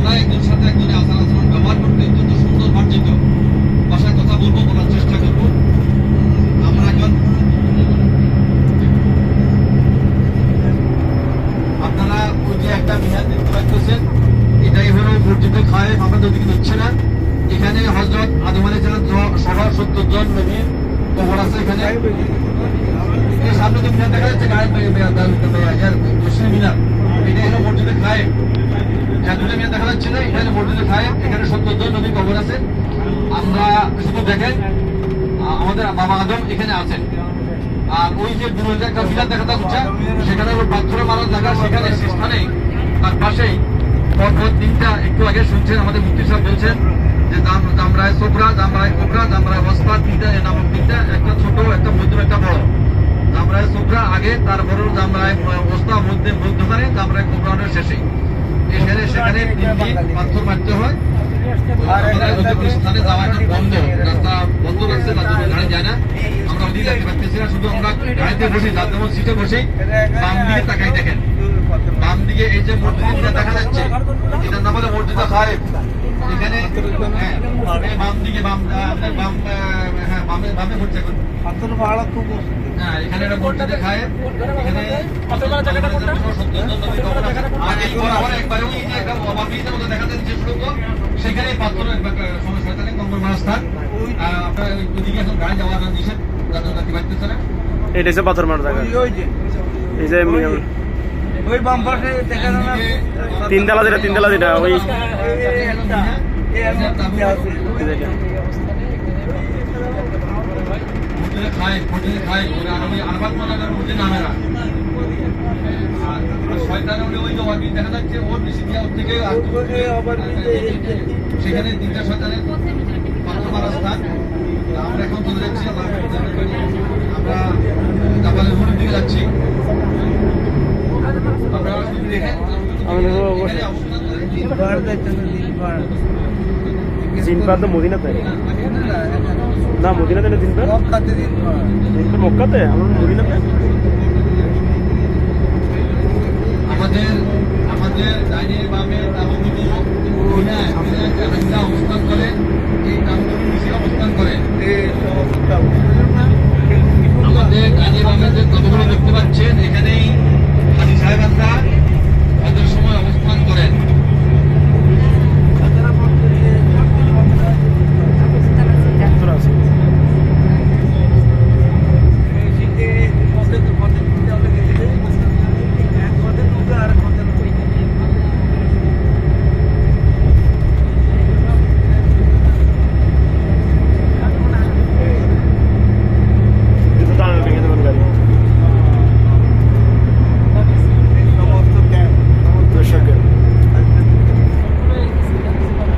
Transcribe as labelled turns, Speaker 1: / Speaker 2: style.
Speaker 1: আমরা একজন সাথে একজনের আচার আচরণ ব্যবহার করতে অত্যন্ত সুন্দর মার্জিত ভাষায় কথা বলবো, বলার চেষ্টা করবো। আমরা এখন আপনারা ওই যে একটা মিনার দেখতে পাচ্ছেন, এটাই হলো মসজিদে খায়, আমাদের ওদিকে হচ্ছে না। এখানে হযরত আদম আলাইহিস সালাম সহ 70 জন নবীর কবর আছে। এখানে সামনে যে মিনার দেখা যাচ্ছে মিনার, এটা হলো মসজিদে খায়। দুটো মিনার দেখা যাচ্ছে না, এখানে মসজিদে খায়। এখানে 70 জন নবীর কবর আছে। আমরা শুধু দেখেন আমাদের বাবা আদম এখানে আছেন। আর ওই যে দূরে একটা মিনার দেখা যাচ্ছে, সেখানে পাথরে মারা জায়গা, সেখানে স্থানে তার পাশেই পরপর তিনটা, একটু আগে শুনছেন আমাদের মুফতি সাহেব বলছেন যে জামরায় সোবরা, জামরায় কোবরা, জামরায় ওসফা, তিনটা নামক তিনটা, একটা ছোট, একটা মধ্যম, একটা বড়। জামরায় সোবরা আগে, তার বড় জামরায় ওসফা মধ্যখানে, জামরায় কোবরা শেষে। এখানে সেখানে তিনটি পাথর মারতে হয়। স্থানে যাওয়া এখন বন্ধ, রাস্তা বন্ধ রাখছে, তার জন্য গাড়ি যায় না। আমরা ওদিকে দেখতে পাচ্ছি না, শুধু আমরা গাড়িতে বসি, যার যেমন সিটে বসি। বাম দিকে তাকাই দেখেন, বাম দিকে এই যে মসজিদটা দেখা যাচ্ছে, এটার নাম হলো মসজিদে খায়েফ। এখানে বাম দিকে বামে ঘুরছে এখন। হ্যাঁ, এখানে একটা মসজিদে খায়েফ। এখানে একবারে ওই যে একটা ওভারব্রিজের মতো দেখা যাচ্ছে সড়ক, সেখানে পাথরের সমস্যা থাকে, কঙ্গল মারা স্থান। আপনার ওইদিকে এখন গাড়ি যাওয়া নিষেধ, যাতে বাড়তেছে না।
Speaker 2: এটা হচ্ছে পাথর মারা জায়গা। এই যে
Speaker 3: ওই বাম পাশে দেখা যায় না,
Speaker 2: তিনতলা যেটা ওই
Speaker 1: সেখানে তিনটা শয়তানের পাথর মারা স্থান। আমরা এখন চলে যাচ্ছি, আমরা জাপানের উপরের দিকে যাচ্ছি। আপনারা শুধু দেখেন,
Speaker 2: জিনপার তো মদিনাতে না, মদিনাতে না, জিনপার মক্কাতে, আমার মদিনাতে।
Speaker 1: আমাদের ডাইনে বামে